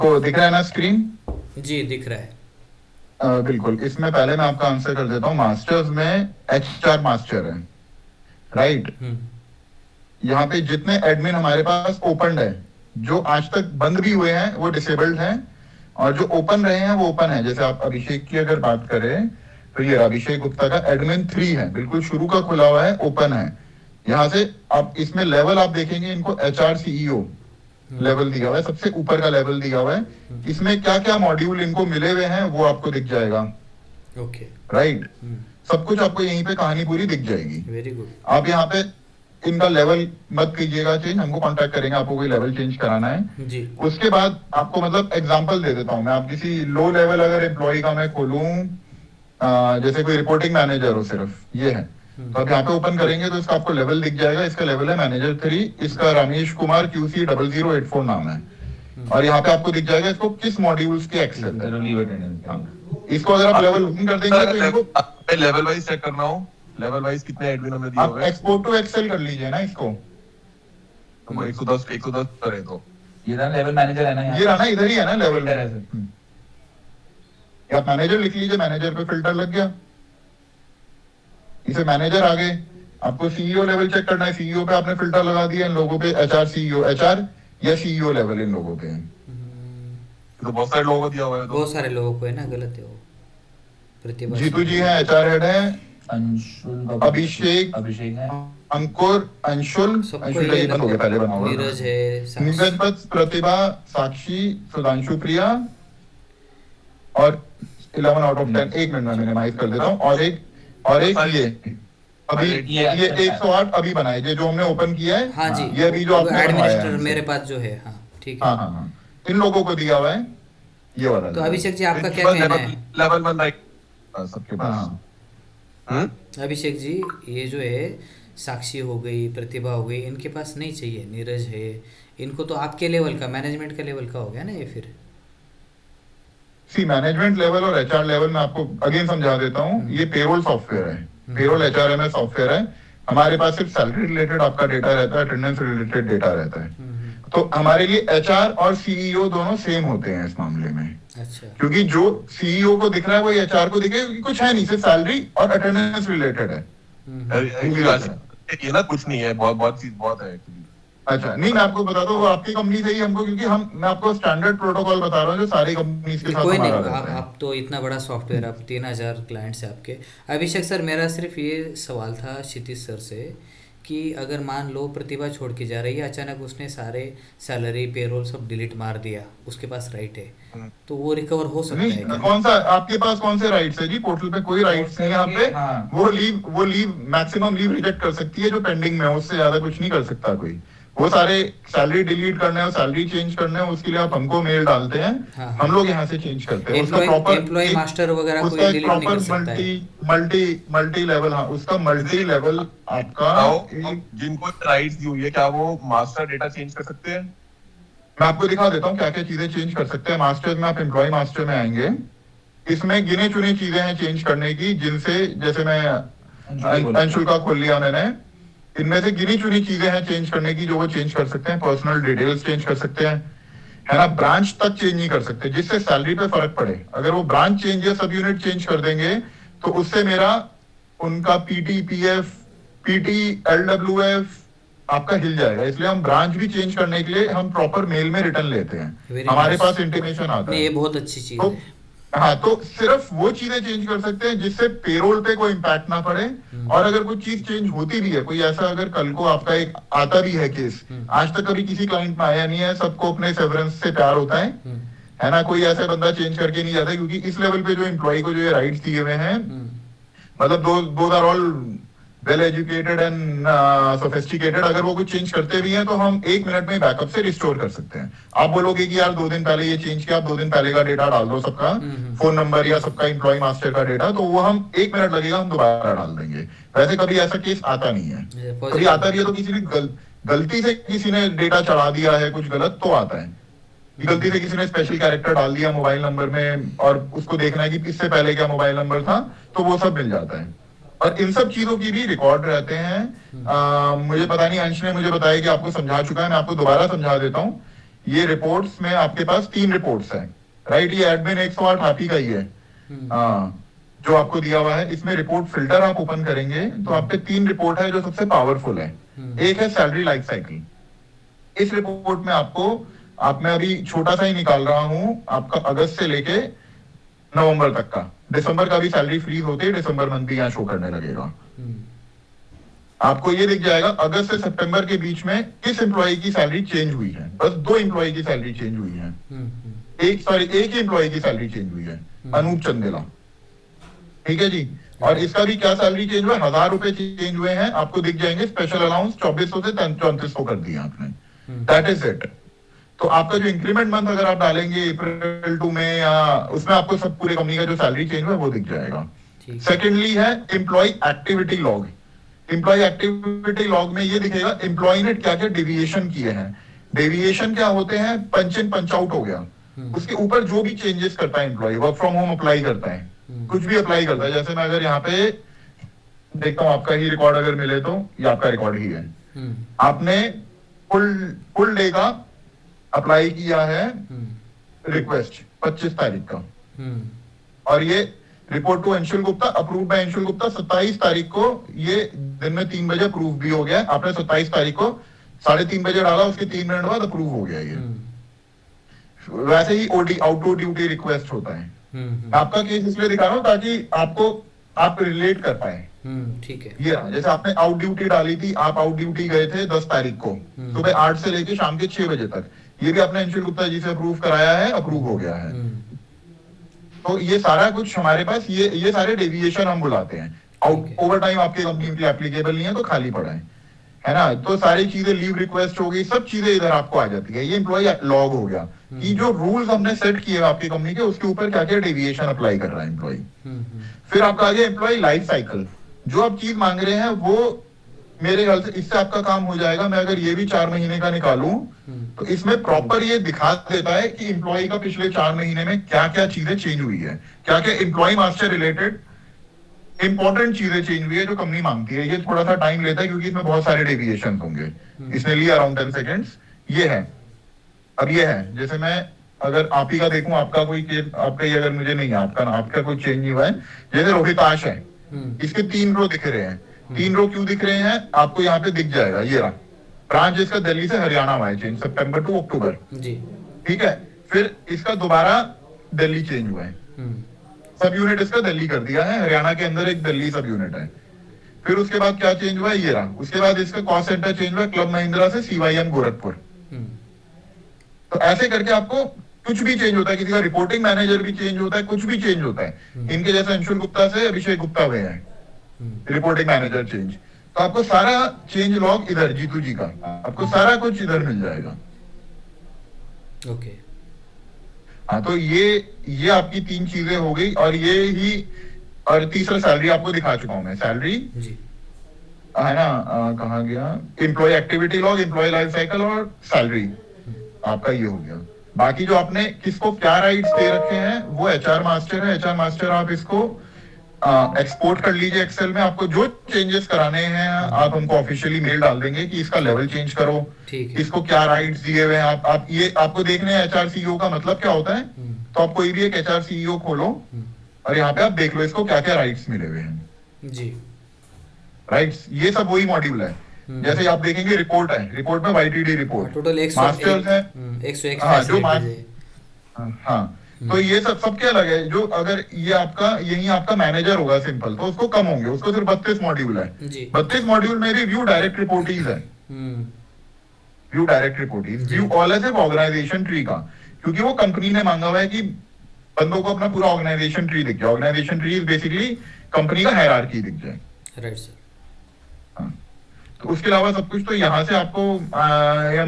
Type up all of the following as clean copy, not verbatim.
को दिख रहा है ना स्क्रीन? जी दिख रहा है। बिल्कुल। इसमें पहले मैं आपका आंसर कर देता हूँ। मास्टर्स में HR मास्टर है, राइट? हम्म। यहाँ पे जितने एडमिन हमारे पास ओपन है, जो आज तक बंद भी हुए हैं वो डिसेबल्ड हैं, और जो ओपन रहे हैं वो ओपन है। जैसे आप अभिषेक की अगर बात करें तो ये अभिषेक गुप्ता का एडमिन 3 है, बिल्कुल शुरू का खुला हुआ है, ओपन है। यहाँ से आप इसमें लेवल आप देखेंगे, इनको HR CEO लेवल दिया हुआ है, सबसे ऊपर का लेवल दिया हुआ है। इसमें क्या क्या मॉड्यूल इनको मिले हुए हैं वो आपको दिख जाएगा, ओके। राइट? सब कुछ आपको यहीं पे कहानी पूरी दिख जाएगी। Very good. आप यहाँ पे इनका लेवल मत कीजिएगा चेंज, हमको कांटेक्ट करेंगे आपको कोई लेवल चेंज कराना है। जी। उसके बाद आपको मतलब एग्जांपल दे देता हूँ मैं। आप किसी लो लेवल अगर एम्प्लॉय का मैं खोलूं, जैसे कोई रिपोर्टिंग मैनेजर हो, सिर्फ ये है, तो आप यहाँ पे ओपन करेंगे तो इसका आपको लेवल दिख जाएगा। इसका लेवल है मैनेजर 3, इसका रमेश कुमार QC0084 नाम है। और यहाँ पे आपको दिख जाएगा इसको किस मॉड्यूल्स के एक्सेस है। इसको अगर आप लेवल ओपन कर देंगे तो इनको लेवल वाइज चेक करना हो, लेवल वाइज कितने एडमिन हमें दिए आप हुए हैं। एक्सपोर्ट टू एक्सेल कर लीजिए ना इसको। तो 110 करे तो ये ना लेवल मैनेजर है ना, ये रहा ना, इधर ही है ना लेवल मैनेजर। आप मैनेजर लिख लीजिए, मैनेजर पे फिल्टर लग गया, इसे मैनेजर आ गए। आपको CEO लेवल चेक करना है, CEO पे आपने फिल्टर लगा दिया, इन लोगों पे HR या CEO लेवल इन लोगों पे। तो बहुत सारे लोगों को दिया हुआ है। तो बहुत सारे लोगों को है ना, गलत है वो। प्रतिभा जीतू जी है HR हेड है, अंशुल, अभिषेक है, अंकुर, अंशुल सबको अंशुल का ये ये बंद हो गया, पहले बना हुआ था। नीरज है, नीरज बस, प्रतिभा, साक्षी, सुधांशु प्रिया, और 11 आउट ऑफ 10। एक मिनट में मिनिमाइज कर देता हूँ। और एक ये अभी ये 108 अभी बना है, ये जो हमने ओपन किया है। हाँ जी। ये अभी जो आपने बनवाया है एडमिनिस्ट्रेटर हमसे। मेरे पास जो है, हाँ ठीक है। हाँ हाँ हाँ, इन लोगों को दिया हुआ है ये वाला। तो अभिषेक जी आपका क्या कहना है? लेवल 1 सबके पास। हाँ, अभिषेक जी, ये जो है साक्षी हो गई, प्रतिभा हो गई, इनके पास नहीं चाहिए, नीरज है, इनको तो आपके लेवल का, मैनेजमेंट का लेवल का हो गया ना ये फिर। सी मैनेजमेंट लेवल और HR लेवल में आपको अगेन समझा देता हूँ। ये पेरोल सॉफ्टवेयर है, पेरोल HRMS सॉफ्टवेयर है। हमारे पास सिर्फ सैलरी रिलेटेड आपका डेटा रहता है, अटेंडेंस रिलेटेड डेटा रहता है। तो हमारे लिए HR और CEO दोनों सेम होते हैं इस मामले में। अच्छा। क्योंकि जो CEO को दिख रहा है वो HR को दिखे, क्योंकि कुछ है नहीं, सिर्फ सैलरी और अटेंडेंस रिलेटेड है। ये ना कुछ नहीं है, बहुत चीज बहुत है एक्चुअली। अच्छा, नहीं मैं आपको बता दूं, वो आपकी कंपनी से ही हमको, क्योंकि मैं आपको स्टैंडर्ड प्रोटोकॉल बता रहा हूँ जो सारी कंपनीज के साथ कोई नहीं, हमारा रहता है। आप तो इतना बड़ा सॉफ्टवेयर, आप 3000 क्लाइंट्स है आपके। अभिषेक सर, मेरा सिर्फ ये सवाल था क्षितिज सर से कि अगर मान लो प्रतिभा छोड़ के जा रही है, अचानक उसने सारे सैलरी पेरोल सब डिलीट मार दिया, उसके पास राइट है, तो वो रिकवर हो सकता है नहीं, क्या? कौन सा आपके पास कौन से राइट्स है जी? पोर्टल पे कोई राइट्स नहीं है यहाँ पे। हाँ। वो लीव मैक्सिमम लीव रिजेक्ट कर सकती है जो पेंडिंग में है, उससे ज्यादा कुछ नहीं कर सकता कोई। वो सारे सैलरी डिलीट करने और सैलरी चेंज करने हैं, उसके लिए आप हमको मेल डालते हैं। हाँ। हम लोग यहाँ से चेंज करते हैं। उसका प्रॉपर एम्प्लॉय मास्टर वगैरह उसका कोई एक डिलीट नहीं कर प्रॉपर सकता है? मल्टी लेवल, हाँ उसका मल्टी लेवल आपका जिनको राइट्स दी हुई है, क्या वो मास्टर डेटा चेंज कर सकते हैं? मैं आपको दिखा देता हूँ क्या क्या चीजें चेंज कर सकते हैं। मास्टर्स में आप एम्प्लॉय मास्टर में आएंगे, इसमें गिने चुनी चीजें हैं चेंज करने की, जिनसे जैसे मैं अंशुल का खोल लिया मैंने, इनमें से गिनी चुनी चीजें हैं चेंज करने की जो वो चेंज कर सकते हैं। पर्सनल डिटेल्स चेंज कर सकते हैं, है ना। ब्रांच तक चेंज नहीं कर सकते जिससे सैलरी पे फर्क पड़े। अगर वो ब्रांच चेंज या सब यूनिट चेंज कर देंगे तो उससे मेरा उनका PT, PF, PT, LWF आपका हिल जाएगा। इसलिए हम ब्रांच भी चेंज करने के लिए हम प्रॉपर मेल में रिटर्न लेते हैं, हमारे पास इंटीमेशन आता है। ये बहुत अच्छी चीज तो है। हाँ, तो सिर्फ वो चीजें चेंज कर सकते हैं जिससे पेरोल पे कोई इम्पैक्ट ना पड़े। और अगर कोई चीज चेंज होती भी है, कोई ऐसा अगर कल को आपका एक आता भी है केस, आज तक कभी किसी क्लाइंट में आया नहीं है, सबको अपने सेवरेंस से प्यार होता है ना। कोई ऐसा बंदा चेंज करके नहीं जाता, क्योंकि इस लेवल पे जो एम्प्लॉय को जो ये राइट्स दिए हुए हैं, मतलब those are all well educated and sophisticated. अगर वो कुछ चेंज करते भी हैं तो हम 1 मिनट में बैकअप से रिस्टोर कर सकते हैं। आप बोलोगे कि यार 2 दिन पहले ये चेंज किया, आप 2 दिन पहले का डेटा डाल दो, सबका फोन नंबर या सबका एम्प्लॉय मास्टर का डेटा, तो वो हम 1 मिनट लगेगा, हम दोबारा डाल देंगे। वैसे कभी ऐसा केस आता नहीं है। कभी आता भी है तो किसी ने गलती से किसी ने डेटा चढ़ा दिया है कुछ गलत, तो आता है। गलती से किसी ने स्पेशल कैरेक्टर डाल दिया मोबाइल नंबर में और उसको देखना है कि इससे पहले क्या मोबाइल नंबर था, तो वो सब मिल जाता है। और इन सब चीजों की भी रिकॉर्ड रहते हैं। मुझे पता नहीं, अंश ने मुझे बताया कि आपको समझा चुका है, मैं आपको दोबारा समझा देता हूँ। ये रिपोर्ट्स में आपके पास 3 रिपोर्ट्स है, राइट? ये एडमिन 108 आप ही का ही है, हाँ, जो आपको दिया हुआ है। इसमें रिपोर्ट फिल्टर आप ओपन करेंगे तो आपके 3 रिपोर्ट है जो सबसे पावरफुल है। एक है सैलरी लाइफ साइकिल। इस रिपोर्ट में आप मैं अभी छोटा सा ही निकाल रहा हूं, आपका अगस्त से लेके नवंबर तक का, दिसंबर का भी सैलरी फ्रीज होते ही दिसंबर मंथ भी यहाँ शो करने लगेगा। आपको ये दिख जाएगा अगस्त से सितंबर के बीच में किस एम्प्लॉय की सैलरी चेंज हुई है। बस 2 एम्प्लॉय की सैलरी चेंज हुई है, एक ही एम्प्लॉय की सैलरी चेंज हुई है, अनूप चंदेला, ठीक है जी। और इसका भी क्या सैलरी चेंज हुआ है, 1000 रुपए चेंज हुए हैं, आपको दिख जाएंगे। स्पेशल अलाउंस 2400 से 3400 कर दिया आपने, दैट इज इट। तो आपका जो इंक्रीमेंट मंथ अगर आप डालेंगे अप्रैल 2 में या उसमें, आपको सब पूरे कंपनी का जो सैलरी चेंज हुआ है वो दिख जाएगा। सेकेंडली है employee activity log. Employee activity log में ये दिखेगा एम्प्लॉय ने क्या क्या डेविएशन किए हैं। डेविएशन क्या होते हैं, पंच इन पंच आउट हो गया, उसके ऊपर जो भी चेंजेस करता है employee, work from home apply करता है, कुछ भी अप्लाई करता है। जैसे मैं अगर यहाँ पे देखता हूँ, आपका ही रिकॉर्ड अगर मिले तो ये आपका रिकॉर्ड ही है, आपने फुल डे का अप्लाई किया है रिक्वेस्ट 25 तारीख का, और ये report to Anshul Gupta, approve by Anshul Gupta 27 तारीख को, ये दिन में 3 बजे अप्रूव भी हो गया। आपने 27 तारीख को 3:30 बजे डाला, उसके 3 मिनट बाद अप्रूव हो गया ये। वैसे ही OD out of duty request होता है। आपका केस इसलिए दिखा रहा हूँ ताकि आप रिलेट कर पाए। ठीक है। ये जैसे आपने आउट ड्यूटी डाली थी, आप आउट ड्यूटी गए थे 10 तारीख को सुबह 8 से लेके शाम के 6 बजे तक, ये भी आपने अंशुल गुप्ता जी से अप्रूव कराया है, अप्रूव हो गया है। तो ये सारा कुछ हमारे पास, ये सारे डेविएशन हम बुलाते हैं। ओवर टाइम आपकी कंपनी के एप्लीकेबल नहीं है तो खाली पड़ा है ना। तो सारी चीजें, लीव रिक्वेस्ट हो गई, सब चीजें इधर आपको आ जाती है। ये एम्प्लॉय लॉग हो गया कि जो रूल्स हमने सेट किए आपकी कंपनी के, उसके ऊपर क्या क्या डेविएशन अप्लाई कर रहा है एम्प्लॉय। फिर आपका आ गया एम्प्लॉय लाइफ साइकिल। जो आप चीज मांग रहे हैं वो मेरे ख्याल से इससे आपका काम हो जाएगा। मैं अगर ये भी 4 महीने का निकालूं तो इसमें प्रॉपर ये दिखा देता है कि एम्प्लॉय का पिछले 4 महीने में क्या क्या चीजें चेंज हुई है, क्या क्या एम्प्लॉय मास्टर रिलेटेड इंपॉर्टेंट चीजें चेंज हुई है जो कंपनी मांगती है। ये थोड़ा सा टाइम लेता है क्योंकि इसमें बहुत सारे डेविएशन होंगे, इसने लिए अराउंड 10 सेकेंड्स। ये है, अब ये है, जैसे मैं अगर आप ही का देखूं, आपका कोई केस, आपका ये अगर मुझे नहीं है, आपका कोई चेंज नहीं हुआ है। जैसे रोहिताश है, इसके 3 रो दिख रहे हैं। 3 रो क्यों दिख रहे हैं, आपको यहाँ पे दिख जाएगा। ये रहा ब्रांच इसका दिल्ली से हरियाणा हुआ है चेंज, सितंबर टू अक्टूबर जी, ठीक है। फिर इसका दोबारा दिल्ली चेंज हुआ है, सब यूनिट इसका दिल्ली कर दिया है, हरियाणा के अंदर एक दिल्ली सब यूनिट है। फिर उसके बाद क्या चेंज हुआ है, ये रहा। उसके बाद इसका कॉस्ट सेंटर चेंज हुआ क्लब महिंद्रा से CYM गोरखपुर। तो ऐसे करके आपको कुछ भी चेंज होता है, किसी का रिपोर्टिंग मैनेजर भी चेंज होता है, कुछ भी चेंज होता है। इनके जैसे अंशुल गुप्ता से अभिषेक गुप्ता हुए हैं रिपोर्टिंग मैनेजर चेंज। तो आपको सारा चेंज लॉग इधर, जीतू जी का, आपको सारा कुछ इधर मिल जाएगा। ओके। हाँ, तो ये आपकी 3 चीजें हो गई। और ये ही, और तीसरा सैलरी आपको दिखा चुका हूं मैं, सैलरी है ना, कहाँ गया, employee activity log, employee life cycle और सैलरी, आपका ये हो गया। बाकी जो आपने किसको क्या राइट्स दे रखे हैं वो HR मास्टर है। HR मास्टर आप इसको एक्सपोर्ट कर लीजिए एक्सेल में। आपको जो चेंजेस कराने हैं आप हमको ऑफिशियली मेल डाल देंगे कि इसका लेवल चेंज करो, इसको क्या राइट्स दिए हुए हैं। आप ये आपको देखने हैं HR CEO का मतलब क्या होता है। तो आप कोई भी एक HR CEO खोलो और यहाँ पे आप देख लो इसको क्या क्या राइट्स मिले हुए हैं जी। राइट्स, ये सब वही मॉड्यूल है। जैसे आप देखेंगे रिपोर्ट है, रिपोर्ट में YTD रिपोर्ट टोटल मास्टर्स है 101। हाँ, जो हाँ, तो ये सब क्या अलग है। जो अगर ये आपका यही आपका मैनेजर होगा सिंपल, तो उसको कम होंगे, उसको सिर्फ 32 मॉड्यूल है। 32 मॉड्यूल में भी व्यू डायरेक्ट रिपोर्टीज है, view direct reportees, view all as organization tree का, क्योंकि वो कंपनी ने मांगा हुआ है कि बंदों को अपना पूरा ऑर्गेनाइजेशन ट्री दिख जाए। Organisation tree is basically company का हायरार्की दिख जाए। Right sir. तो उसके अलावा सब कुछ तो यहाँ से आपको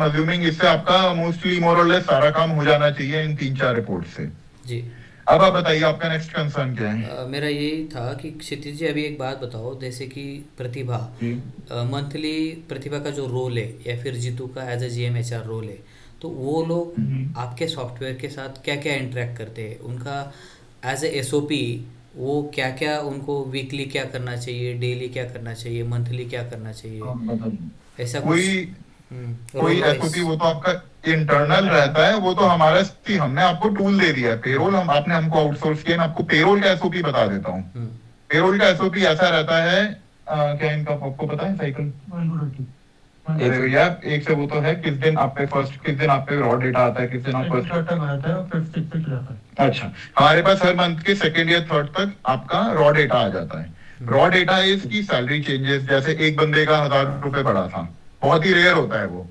अज्यूमिंग इससे आपका मोस्टली मोर और लेस सारा काम हो जाना चाहिए इन 3-4 रिपोर्ट से जी। अब आप बताइए आपका नेक्स्ट कंसर्न क्या है। मेरा यही था कि क्षितिज जी अभी एक बात बताओ, जैसे कि प्रतिभा मंथली प्रतिभा का जो रोल है या फिर जीतू का as a GM HR role है, तो वो लोग आपके सॉफ्टवेयर के साथ क्या क्या इंटरेक्ट करते हैं, उनका एज ए SOP वो क्या क्या, उनको वीकली क्या करना चाहिए, डेली क्या करना चाहिए, मंथली क्या करना चाहिए, ऐसा कोई कोई रोल एसओपी वो तो आपका इंटरनल रहता है, वो तो हमारा हमने आपको टूल दे दिया है। पेरोल हम आपने हमको आउटसोर्स किया, मैं आपको पेरोल का एसओपी बता देता हूँ। पेरोल का एसओपी ऐसा रहता है, क्या इनका आपको पता है साइकिल? अरे भैया एक से वो तो है, किस दिन आप पे फर्स्ट, किस दिन आप पे रॉ डेटा आता है, किस दिन आप फर्स्ट आता है और फिर सिक्स तक जाता है। अच्छा, हमारे पास हर मंथ के सेकंड या थर्ड तक आपका रॉ डेटा आ जाता है। रॉ डेटा इज की सैलरी चेंजेस, जैसे एक बंदे का 1,000 रुपए बढ़ा था, बहुत ही रेयर होता है वो।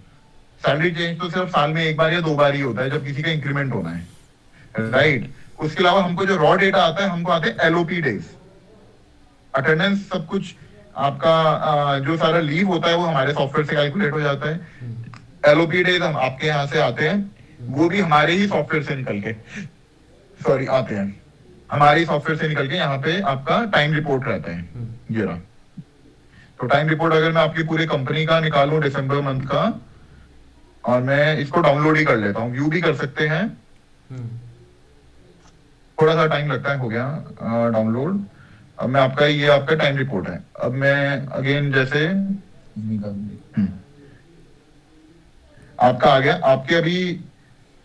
सैलरी चेंज तो सिर्फ साल में एक बार या दो बार ही होता है, जब किसी का इंक्रीमेंट होना है, राइट। उसके अलावा हमको जो रॉ डेटा आता है, हमको आते हैं एलओपी डेज, अटेंडेंस, सब कुछ आपका जो सारा लीव होता है वो हमारे सॉफ्टवेयर से कैलकुलेट हो जाता है। एलओपी डेज हम आपके यहाँ से आते हैं, वो भी हमारे ही सॉफ्टवेयर से निकल के, सॉरी आते हैं हमारे ही सॉफ्टवेयर से निकल के, यहाँ पे आपका टाइम रिपोर्ट रहता है ये रहा। तो टाइम रिपोर्ट अगर मैं आपकी पूरी कंपनी का निकालूं दिसंबर मंथ का, और मैं इसको डाउनलोड ही कर लेता हूँ, व्यू भी कर सकते हैं, थोड़ा सा टाइम लगता है, हो गया डाउनलोड। अब मैं आपका, ये आपका टाइम रिपोर्ट है। अब मैं अगेन जैसे आपका आ गया, आपके अभी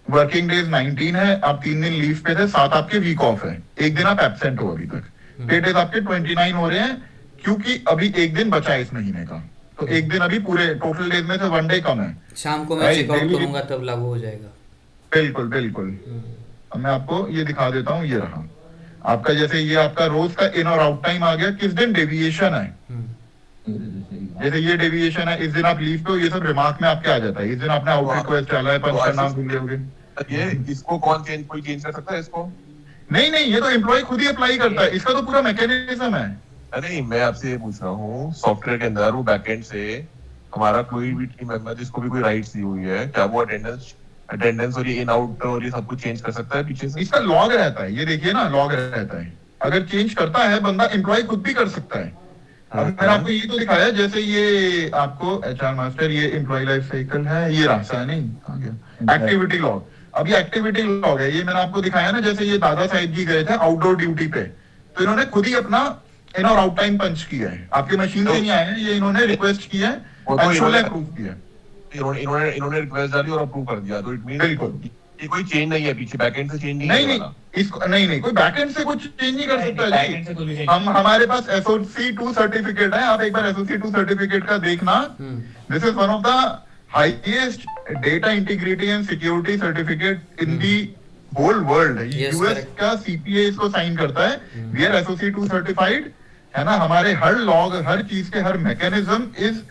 वर्किंग डेज 19 है, आप 3 दिन लीव पे थे, 7 आपके वीक ऑफ है, एक दिन आप एब्सेंट हो अभी तक। पे डेज आपके 29 हो रहे हैं, क्योंकि अभी एक दिन बचा है इस महीने का, तो एक दिन अभी पूरे टोटल डेज में से 1 डे कम है। शाम को मैं चेकआउट करूंगा तब लागू हो जाएगा। बिल्कुल बिल्कुल। अब मैं आपको ये दिखा देता हूँ, ये रहा आपका, जैसे ये आपका रोज का इन और आउट टाइम आ गया, किस दिन डेविएशन है, जैसे ये डेविएशन है, इस दिन आप लीव पे हो, ये सब रिमार्क में आपके आ जाता है। इस दिन आपने आउट रिक्वेस्ट डाला है, पंच का नाम भूल गए होगे। ये इसको कौन कोई चेंज कर सकता है इसको? नहीं नहीं, ये तो एम्प्लॉय खुद ही अप्लाई करता है, इसका तो पूरा मैकेनिज्म है। अरे मैं आपसे ये पूछ रहा हूँ, सॉफ्टवेयर के अंदर वो बैकएंड से हमारा कोई भी टीम मेंबर जिसको भी कोई राइट्स दी हुई है, क्या वो अटेंडेंस और ये इन आउट और ये सब कुछ चेंज कर सकता है पीछे से? इसका लॉग रहता है, ये देखिए ना, लॉग रहता है, अगर चेंज करता है बंदा, एम्प्लॉय खुद भी कर सकता है। अब मैंने आपको ये तो दिखाया, जैसे ये आपको एचआर मास्टर, ये एम्प्लॉय लाइफ साइकिल है, ये रास्ता है, नहीं आ गया एक्टिविटी लॉग। अब ये एक्टिविटी लॉग है, ये मैंने आपको दिखाया ना, जैसे ये दादा साहिब जी गए थे आउटडोर ड्यूटी पे, तो इन्होंने खुद ही अपना इन और आउट टाइम पंच किया है, आपकी मशीन से नहीं आए हैं, ये इन्होंने रिक्वेस्ट किया है, इन्होंने अप्रूव किया है, इन्होंने रिक्वेस्ट डाली और अप्रूव कर दिया, तो इट मीन बिल्कुल ये कोई चेंज नहीं है पीछे, बैकएंड से चेंज नहीं नहीं है नहीं, इसको नहीं नहीं, कोई बैकएंड से कुछ चेंज नहीं कर सकता जी। हम हमारे पास SOC2 सर्टिफिकेट है, आप एक बार SOC2 सर्टिफिकेट का देखना, this is one of the highest data integrity and security certificate in the whole world. US का CPA इसको साइन करता है, वी आर SOC2 सर्टिफाइड, है ना। हमारे हर लॉग, हर चीज के हर मैकेनिज्म इज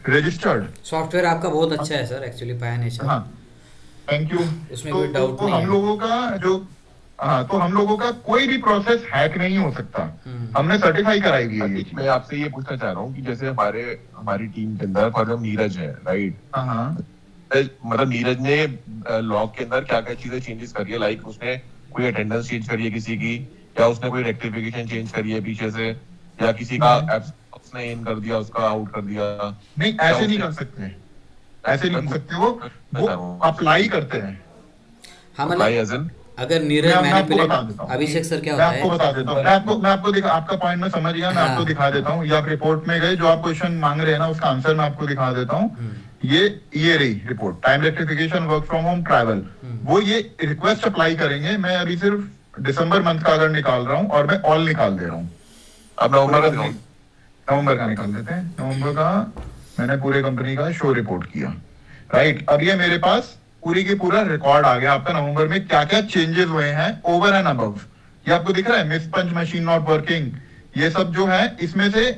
रजिस्टर्ड। सॉफ्टवेयर आपका बहुत अच्छा है सर, एक्चुअली पाया नेचर। हाँ, थैंक यू। उसमें कोई डाउट नहीं हम है। लोगों का जो, हाँ, तो हम लोगों का कोई भी प्रोसेस हैक नहीं हो सकता, हमने सर्टिफाई कराई हुई है ये चीज। मैं आपसे ये पूछना चाह रहा हूँ कि जैसे हमारी टीम के अंदर फॉर एग्जाम्पल नीरज है, राइट? हाँ, मतलब नीरज ने लॉग के अंदर क्या क्या चीजें चेंजेस करी है, लाइक उसने कोई अटेंडेंस चेंज करी है किसी की, या उसने कोई रेक्टिफिकेशन चेंज करी है पीछे से, या किसी का उसने इन कर दिया, उसका आउट कर दिया? नहीं, ऐसे नहीं कर सकते, ऐसे नहीं कर सकते, वो अप्लाई करते हैं। हाँ, मतलब अगर नीरज मैनिपुलेट, अभिषेक सर क्या होता है, मैं आपको बता देता हूँ, मैं आपको दिखा, आपका पॉइंट में समझ गया, मैं आपको दिखा देता हूँ। ये आप रिपोर्ट में गए, जो आप क्वेश्चन मांग रहे हैं ना, उसका आंसर मैं आपको दिखा देता हूँ। ये रही report, time rectification, work from home, travel, वो ये रिक्वेस्ट अप्लाई करेंगे। मैं अभी सिर्फ दिसंबर मंथ का अगर निकाल रहा हूँ, और मैं ऑल निकाल दे रहा हूँ। अब नवंबर का निकाल देते हैं। नवंबर का मैंने पूरे कंपनी का शो रिपोर्ट किया, राइट। अब ये मेरे पास पूरी की पूरा रिकॉर्ड आ गया आपका, नवंबर में क्या क्या चेंजेस हुए हैं ओवर एंड अबव। ये आपको दिख रहा है, miss punch machine not working, ये सब जो है, इसमें से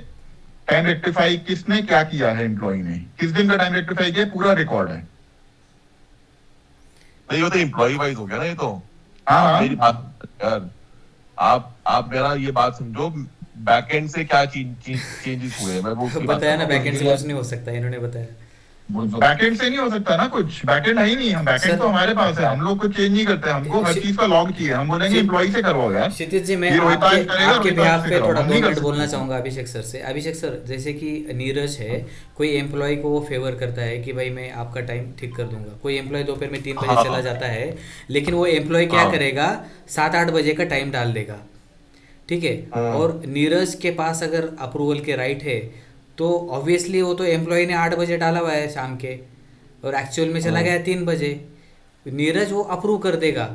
टाइम रेक्टिफाई किसने क्या किया है, एम्प्लॉय ने किस दिन का टाइम रेक्टिफाई किया, पूरा रिकॉर्ड है। नहीं, वो तो एम्प्लॉय वाइज हो गया ना ये तो। हाँ, मेरी बात यार, आप मेरा ये बात समझो, बैकएंड से क्या चेंजेस हुए, मैं वो बताया ना, बैकएंड से कुछ नहीं हो सकता, इन्होंने बताया। बैकएंड से नहीं हो सकता ना कुछ, बैकएंड है ही नहीं, हम बैकएंड तो हमारे पास है, हम लोग कुछ चेंज नहीं करते, हमको हर चीज का लॉग चाहिए, हम बोलेंगे एम्प्लॉय से करवाओ यार। क्षितिज जी, मैं आपके बिहाफ पे थोड़ा 2 मिनट बोलना चाहूंगा अभिषेक सर से। अभिषेक सर, जैसे कि नीरज है, कोई एम्प्लॉय को वो फेवर करता है कि भाई मैं आपका टाइम ठीक कर दूंगा, कोई एम्प्लॉय दोपहर में 3 बजे चला जाता है, लेकिन वो एम्प्लॉय क्या करेगा, 7-8 बजे का टाइम डाल देगा, ठीक है। और नीरज के पास अगर अप्रूवल के राइट है, तो ऑब्वियसली वो तो एम्प्लॉय ने 8 बजे डाला हुआ है शाम के, और एक्चुअल में चला गया 3 बजे। नीरज वो अप्रूव कर देगा,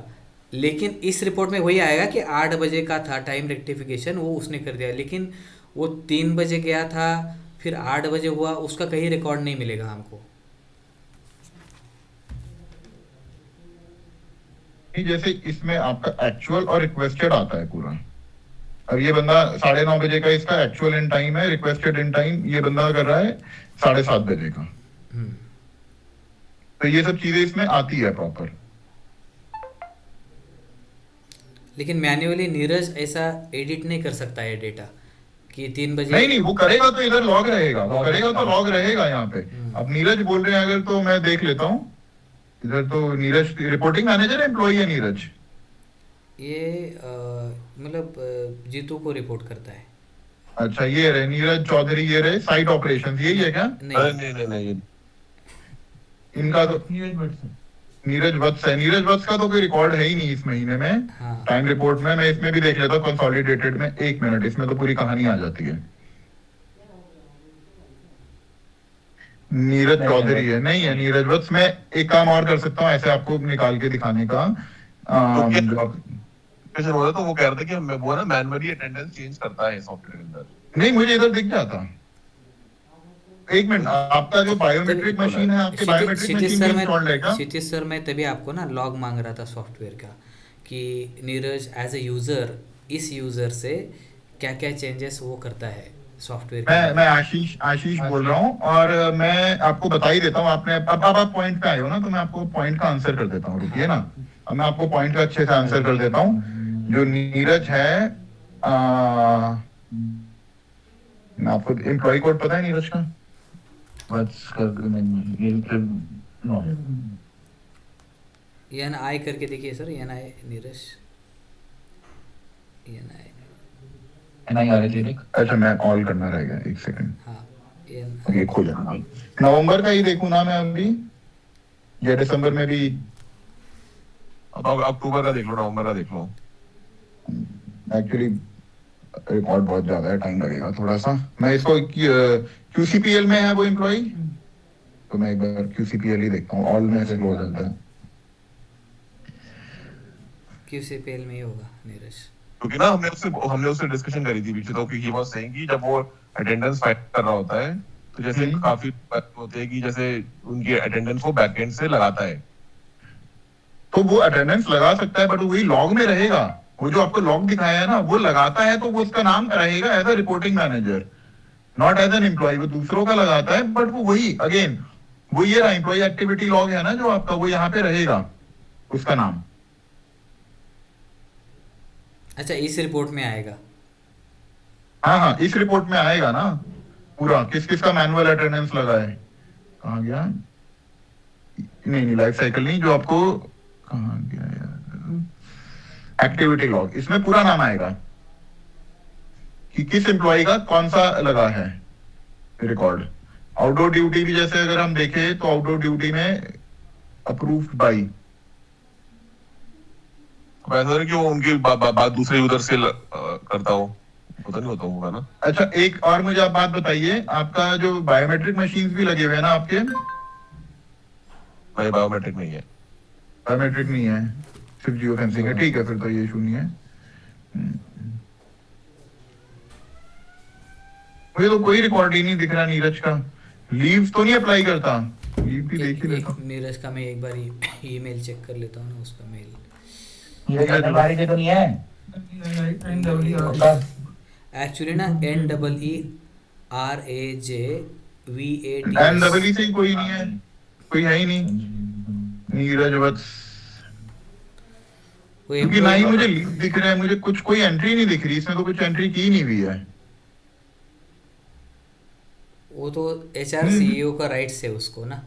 लेकिन इस रिपोर्ट में वही आएगा कि 8 बजे का था टाइम रेक्टिफिकेशन, वो उसने कर दिया, लेकिन वो 3 बजे गया था फिर 8 बजे हुआ, उसका कहीं रिकॉर्ड नहीं मिलेगा हमको। नहीं, जैसे इसमें आपका एक्चुअल और रिक्वेस्टेड आता है पूरा। अब ये बंदा 9:30 का इसका एक्चुअल इन टाइम है, रिक्वेस्टेड इन टाइम ये बंदा कर रहा है 7:30 का। हम्म। तो ये सब चीजें इसमें आती है प्रॉपर। लेकिन मैन्युअली नीरज ऐसा एडिट नहीं कर सकता है डेटा कि 3 बजे। नहीं नहीं, वो करेगा तो इधर लॉग रहेगा, वो करेगा तो लॉग रहेगा यहाँ पे। अब नीरज बोल रहे हैं अगर, तो मैं देख लेता हूँ इधर। तो नीरज रिपोर्टिंग मैनेजर है, एम्प्लॉई है नीरज? ये मतलब जीतू को रिपोर्ट करता है। अच्छा, ये रहे नीरज चौधरी, ये रहे साइट ऑपरेशंस, यही है क्या अरे नहीं, नहीं, इनका? तो नीरज वत्स है। नीरज वत्स का तो कोई रिकॉर्ड है ही नहीं इस महीने में हाँ। टाइम रिपोर्ट में। मैं इसमें भी देख लेता हूँ कंसोलिडेटेड में, 1 मिनट, इसमें तो पूरी कहानी आ जाती है। नीरज चौधरी है, नहीं है नीरज वत्स। मैं एक काम और कर सकता हूँ ऐसे आपको निकाल के दिखाने का। जो आप- कैसे बोला, तो वो कह रहे थे कि वो ना मैनुअली अटेंडेंस चेंज करता है सॉफ्टवेयर के अंदर। नहीं, मुझे इधर दिख जाता। 1 मिनट, आपका जो बायोमेट्रिक मशीन है, आपके बायोमेट्रिक क्षितिज मशीन सर, में इंस्टॉल्ड है क्या? क्षितिज सर मैं तभी आपको ना लॉग मांग रहा था सॉफ्टवेयर का कि नीरज एज ए यूज़र इस यूज़र से क्या क्या चेंजेस वो करता है सॉफ्टवेयर मैं आशीष बोल रहा हूँ, और मैं आपको बता ही देता हूँ। आपने अब आप पॉइंट पे आए हो ना, तो मैं आपको पॉइंट का आंसर कर देता हूँ, रुकिए ना। अब मैं आपको पॉइंट का अच्छे से आंसर कर देता हूँ। जो नीरज है, मैं आपको एम्प्लॉय कोड पता है नीरज का? एन आई करके देखिए सर, एन आई नीरज, एन आई, अच्छा, मैं ऑल करना रहेगा, 1 सेकंड। हाँ एन ये खो जाना। नवंबर का ही देखूं ना मैं अभी, या दिसंबर में भी? अब अक्टूबर का देख लो, नवंबर का देख लो। एक्चुअली रिकॉर्ड बहुत ज्यादा है, टाइम लगेगा थोड़ा सा। मैं इसको QCPL में है वो एम्प्लॉय, तो मैं एक बार QCPL ही देखता हूँ। ऑल में से हो जाता है। QCPL में ही होगा नीरज। क्योंकि ना हमने उससे डिस्कशन करी थी पीछे, तो ही वाज सेइंग कि जब वो अटेंडेंस फाइल कर रहा होता है, तो जैसे काफी बात होती है कि जैसे उनकी अटेंडेंस वो बैकएंड से लगाता है। तो वो अटेंडेंस लगा सकता है, बट वही लॉग में रहेगा। वो जो आपको लॉग दिखाया है ना, वो लगाता है तो वो उसका नाम रहेगा as a reporting manager, not as an employee. वो दूसरों का लगाता है, बट वो वही अगेन वो ये रहा, एम्प्लॉय एक्टिविटी लॉग है ना जो आपका, वो यहाँ पे रहेगा उसका नाम। अच्छा, इस रिपोर्ट में आएगा? हाँ हाँ, इस रिपोर्ट में आएगा ना पूरा, किस किस का मैनुअल अटेंडेंस लगा है। कहाँ गया? नहीं, लाइफ साइकिल नहीं, जो आपको कहाँ गया यार, एक्टिविटी लॉग, इसमें पूरा नाम आएगा कि किस एम्प्लॉय का कौन सा लगा है रिकॉर्ड। आउटडोर ड्यूटी भी जैसे अगर हम देखें, तो आउटडोर ड्यूटी में अप्रूव्ड बाई, वैसा नहीं कि वो उनकी बात दूसरे यूजर से करता हो, पता नहीं होता होगा ना। अच्छा, एक और मुझे आप बात बताइए, आपका जो बायोमेट्रिक मशीन्स भी लगे हुए हैं ना आपके? भाई बायोमेट्रिक नहीं है। बायोमेट्रिक नहीं है, सिर्फ जियो फेंसिंग है। ठीक है, फिर तो ये इशू नहीं है। मुझे तो कोई रिकॉर्ड ही नहीं दिख रहा नीरज का। लीव तो नहीं अप्लाई करता? लीव भी देख ही लेता हूँ। नीरज का मैं एक बार ईमेल चेक कर लेता हूँ ना, उसका मेल। ये तो नहीं है एक्चुअली ना NEERAJVAT NEE से ही कोई नहीं है, कोई है ही नहीं नीरज वत्स। क्योंकि ना ही मुझे लीव दिख रहा है, मुझे कुछ कोई एंट्री नहीं दिख रही इसमें, तो कुछ एंट्री की नहीं हुई है। वो तो HR CEO का राइट्स है उसको ना।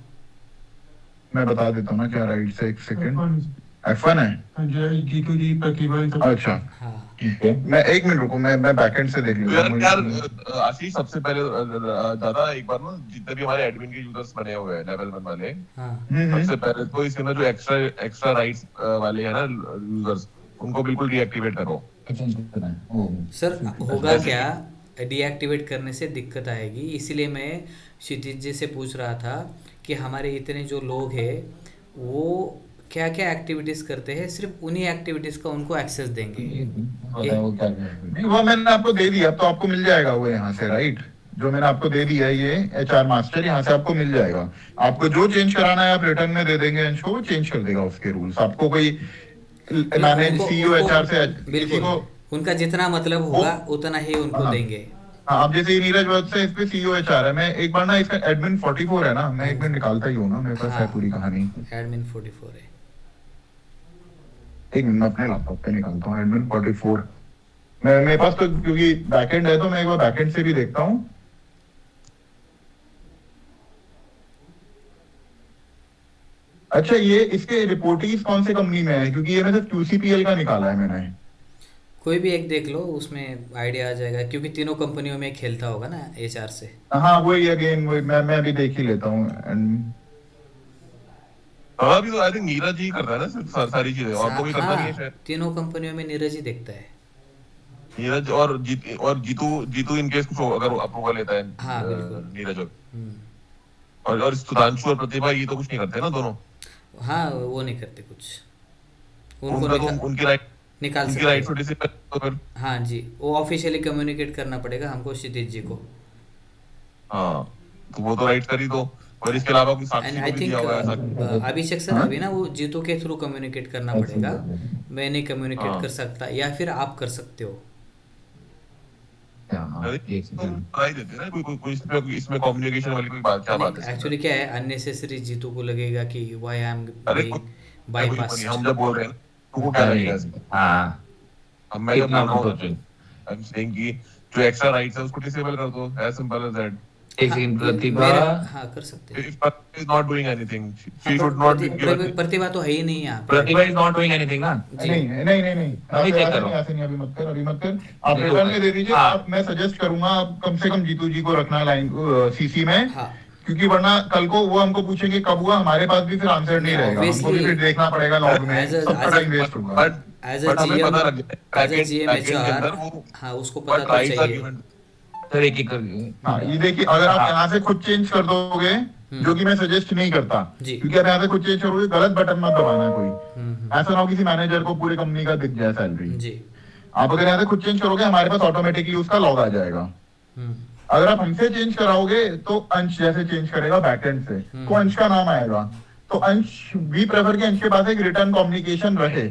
मैं बता देता हूँ ना क्या राइट से, 1 सेकंड। F1 है? अच्छा, हाँ मैं 1 मिनट रुको, मैं बैकएंड से देख तो लूंगा। यार आशीष, सबसे पहले दादा एक बार ना, जितने भी हमारे एडमिन के यूजर्स बने हुए हैं लेवल 1 वाले, हाँ सबसे पहले तो इसके अंदर जो एक्स्ट्रा राइट्स वाले हैं ना यूजर्स, उनको बिल्कुल डीएक्टिवेट करो। सर, होगा क्या, डीएक्टिवेट करने से दिक्कत आएगी, इसीलिए मैं क्षितिज जी से पूछ रहा था कि हमारे इतने जो लोग हैं वो क्या क्या एक्टिविटीज़ करते हैं, सिर्फ उन्हीं एक्टिविटीज़ का उनको एक्सेस देंगे। होता है वो क्या करते हैं। नहीं, वो मैंने आपको दे दिया, अब तो आपको मिल जाएगा वो यहाँ से, राइट? जो मैंने आपको दे दिया है ये HR मास्टर, यहाँ से आपको मिल जाएगा। आपको जो चेंज कराना है आप रिटर्न में दे देंगे अंश को, वो चेंज कर देगा उसके रूल्स। आपको कोई मैनेज उनको CEO उनको HR से किसी बिल्कुल को उनका जितना मतलब होगा उतना ही उनको हाँ देंगे। हाँ, अब जैसे ये नीरज वत्स है, इस पे CEO HR है। मैं एक बार ना इसका एडमिन 44 है ना, मैं एक मिनट निकालता ही हूँ ना, मेरे पास है पूरी कहानी। एडमिन 44 है। एक मिनट, मैं अपने लैपटॉप पे निकालता हूँ एडमिन 44। मैं मेरे पास तो क्योंकि बैकएंड है तो मैं एक बार बैकएंड से भी देखता हूँ। अच्छा, ये इसके रिपोर्टीज कौन से कंपनी में है? क्योंकि ये मैं सिर्फ QCPL का निकाला है मैंने। कोई भी एक देख लो, उसमें आइडिया आ जाएगा, क्योंकि तीनों कंपनियों में खेलता होगा ना HR से। हाँ वही अगेन, वही मैं अभी देख ही लेता हूँ। अभी तो आई थिंक नीरज ही कर रहा है ना सिर्फ सारी चीजें, और तो कोई करता नहीं है हाँ, शायद। तीनों कंपनियों में नीरज ही देखता है। नीरज और जीतू इनकेस कुछ अगर अप्रूवल लेता है हाँ बिल्कुल। नीरज हम्म, और सुधांशु और प्रतिभा ये तो कुछ नहीं करते ना दोनों। हाँ वो नहीं करते कुछ, उनको उनका तो उनकी राइट निकाल उनकी सकते राइट हो। छोटी सी तो फिर हाँ जी, वो ऑफिशियली कम्युनिकेट करना पड़ेगा हमको क्षितिज जी को। हाँ, तो वो तो राइट कर ही दो, और इसके अलावा कोई एंड साक्षी को आई भी थिंक दिया हुआ है ऐसा। अभिषेक सर हाँ अभी ना वो जीतू के थ्रू कम्युनिकेट करना पड़ेगा, मैं नहीं कम्युनिकेट हाँ कर सकता, या फिर आप कर सकते हो। अरे एक तो सेकंड। बता ही देते ना, कोई इसमें कम्युनिकेशन वाली कोई बात, क्या बात है एक्चुअली इसमें? क्या है, अननेसेसरी जीतू को लगेगा कि व्हाई आई एम अरे बीइंग कोई नहीं, हम बाईपास्ड। जब बोल रहे हैं ना, तुमको क्या लगेगा इसमें? हाँ, अब मैं जब इतना बोल रहा मत हूँ, सोचो। आई एम सेइंग कि जो एक्स्ट्रा राइट्स है उसको डिसेबल कर दो, एज सिंपल एज दैट। एक हाँ सेकंड, प्रतिभा। मेरे, हाँ कर सकते हैं। If Pratibha is not doing anything, हाँ she should not be given. Pratibha तो है ही नहीं यहाँ पे। Pratibha is not doing anything ना। जी नहीं नहीं नहीं नहीं, अभी चेक करो। ऐसे नहीं, अभी मत कर, अभी मत कर। आप देखो रिटर्न भाई, में दे दीजिए। हाँ। आप, मैं सजेस्ट करूंगा आप कम से कम जीतू जी को रखना लाइन CC में, हाँ, क्योंकि वरना कल को वो हमको पूछेंगे कब हुआ, हमारे पास भी फिर आंसर नहीं रहेगा, हमको भी obviously फिर देखना पड़ेगा लॉग में, एज सबका टाइम वेस्ट होगा। बट एज अ बट हमें GM, पता लग जाए एज अ GM बैकएंड के HR, अंदर वो, हाँ उसको पता बट तो राइट्स आर चाहिए। गिवन। सर एक एक कर। हाँ ये देखिए, अगर आप हाँ। यहाँ से खुद चेंज कर दोगे, जो कि मैं सजेस्ट नहीं करता, जी। क्योंकि आप यहाँ से खुद चेंज करोगे, गलत बटन मत दबाना कोई। हम्म, ऐसा ना हो किसी मैनेजर को पूरी कंपनी का दिख जाए सैलरी। जी। आप अगर यहाँ से खुद चेंज करोगे, हमारे पास ऑटोमेटिकली उसका लॉग आ जाएगा। हम्म, अगर आप हमसे चेंज कराओगे तो अंश जैसे चेंज करेगा बैकएंड से, तो अंश का नाम आएगा। तो अंश भी प्रेफर कि अंश के पास एक रिटर्न कम्युनिकेशन रहे